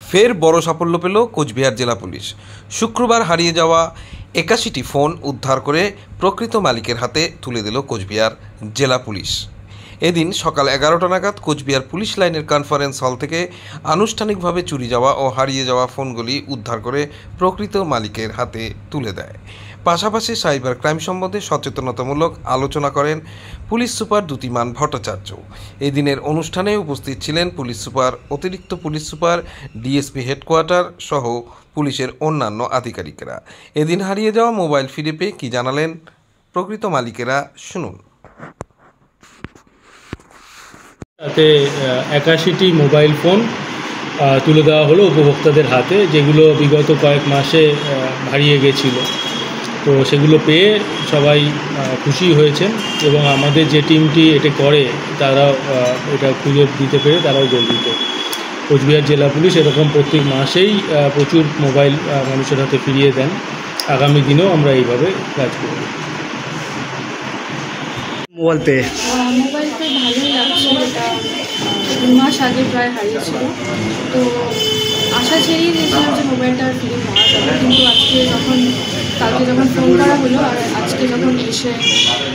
ফের বড় সাফল্য পেল কোচবিহার জেলা পুলিশ। শুক্রবার হারিয়ে যাওয়া 81টি ফোন উদ্ধার করে প্রকৃত মালিকের হাতে তুলে দিল কোচবিহার জেলা পুলিশ। এদিন সকাল 11টা নাগাদ কোচবিহার পুলিশ লাইনের কনফারেন্স হল থেকে আনুষ্ঠানিকভাবে চুরি যাওয়া ও হারিয়ে যাওয়া ফোনগুলি উদ্ধার করে প্রকৃত মালিকের হাতে তুলে দেয়। পাশাপাশি সাইবার ক্রাইম সম্বন্ধে সচেতনতামূলক আলোচনা করেন পুলিশ সুপার দ্যুতিমান ভট্টাচার্য। এই দিনের অনুষ্ঠানে উপস্থিত ছিলেন পুলিশ সুপার, অতিরিক্ত পুলিশ সুপার, ডিএসপি হেডকোয়ার্টার সহ পুলিশের অন্যান্য আধিকারিকেরা। এদিন হারিয়ে যাওয়া মোবাইল ফিরে পেয়ে কী জানালেন প্রকৃত মালিকেরা, শুনুন। তাতে 81টি মোবাইল ফোন তুলে দেওয়া হলো উপভোক্তাদের হাতে, যেগুলো বিগত কয়েক মাসে হারিয়ে গেছিলো। তো সেগুলো পেয়ে সবাই খুশি হয়েছেন এবং আমাদের যে টিমটি এটা করে তারা এটা খুঁজে দিতে পেরে তারাও গর্বিত। কোচবিহার জেলা পুলিশ এরকম প্রত্যেক মাসেই প্রচুর মোবাইল মানুষের হাতে ফিরিয়ে দেন। আগামী দিনেও আমরা এইভাবে কাজ করব। মোবাইল পেয়ে ভালোই লাগছে। এটা 2 মাস আগে প্রায় হারিয়েছিল, তো আশা ছেড়েই দিয়েছিলাম যে মোবাইলটা আর ফিরে পাওয়া যাবে, কিন্তু কালকে যখন ফোন করা হলো আর আজকে যখন এসে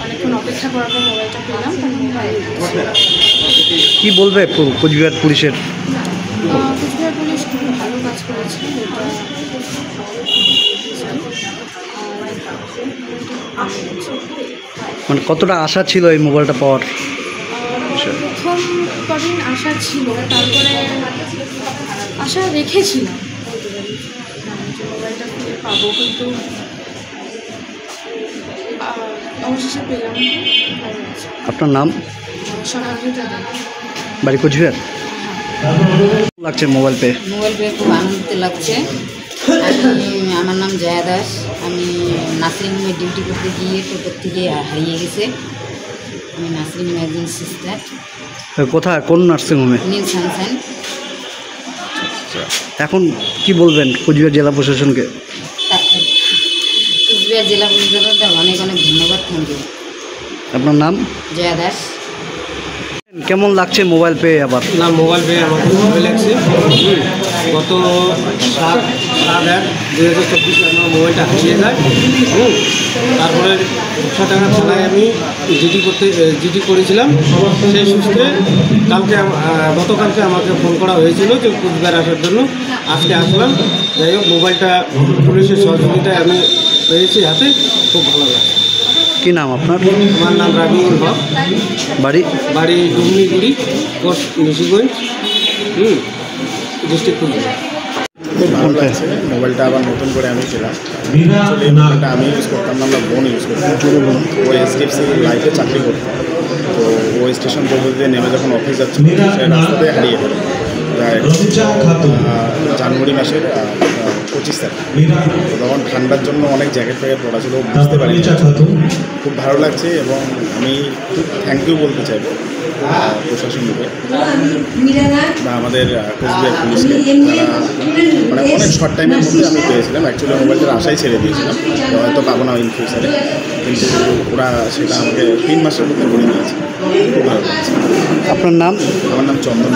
অনেকক্ষণ অপেক্ষা করার পর মোবাইলটা পেলাম, তখন হারিয়ে গেছে। কী বলবে কোচবিহার পুলিশের? কোচবিহার পুলিশ খুব ভালো কাজ করেছে। মানে কতটা আশা ছিল এই মোবাইলটা পাওয়ার? প্রথম কদিন আশা ছিল, তারপরে আশা রেখেছিলাম যে মোবাইলটা ফিরে পাবো, কিন্তু অবশেষে পেলাম। আপনার নাম? সহায়তা দেন। বাড়ি কোচবিহার। লাগছে মোবাইল পেয়ে? মোবাইল পেয়ে খুব আনন্দিত লাগছে। আমার নাম জয়া দাস। আমি নার্সিংহোমে ডিউটি করতে গিয়ে টোটোর থেকে হারিয়ে গেছে। আমি নার্সিংহোমে একজন সিস্টার। কোথায়, কোন নার্সিংহোমে? New Sunshine. এখন কি বলবেন কোচবিহার জেলা প্রশাসনকে? কোচবিহার জেলা প্রশাসনকে অনেক অনেক ধন্যবাদ। Thank you. আপনার নাম? জয়া দাস। কেমন লাগছে মোবাইল পেয়ে? আবার না, মোবাইল পেয়ে আমার খুব ভালো লাগছে। গত 7/1/2024 আমার মোবাইলটা হারিয়ে যায়। তারপরে 100 টাকা থানায় আমি জিডি করেছিলাম। সেই সূত্রে গতকালকে আমাকে ফোন করা হয়েছিল যে কোচবিহার আসার জন্য। আজকে আসলাম। যাই হোক, মোবাইলটা পুলিশের সহযোগিতায় আমি পেয়েছি হাতে, খুব ভালো লাগছে। কী নাম আপনার? আমার নাম রাবিউল হক। বাড়ি ডুমনিগুড়ি, পোস্ট নিশিগঞ্জ, ডিস্ট্রিক্ট কোচবিহার। খুব ভালো লাগছে। মোবাইলটা আবার নতুন করে আমি পেলাম। মোবাইলটা আমি ইউজ করতাম না, আমরা বোন ইউজ করতাম। ও এসকেপসি লাইফে চাকরি করতাম। তো ও স্টেশন পদ্ধতিতে নেমে যখন অফিস যাচ্ছিল, সেই রাস্তাতে হারিয়ে গেল প্রায় জানুয়ারি মাসের 25 তারিখ। তখন ঠান্ডার জন্য অনেক জ্যাকেট ফ্যাকেট পড়া ছিল, বুঝতে পারি। খুব ভালো লাগছে এবং আমি খুব থ্যাংক ইউ বলতে চাইব প্রশাসনকে বা আমাদের কোচবিহার পুলিশকে, যারা মানে অনেক শর্ট টাইমের মধ্যে আমি পেয়েছিলাম। অ্যাকচুয়ালি মোবাইলটার আশাই ছেড়ে দিয়েছিলাম, হয়তো পাবো না ইন ফিউচারে, কিন্তু ওরা সেটা আমাকে 3 মাসের মধ্যে করে দিয়েছে। খুব ভালো লাগছে। আপনার নাম? আমার নাম চন্দন।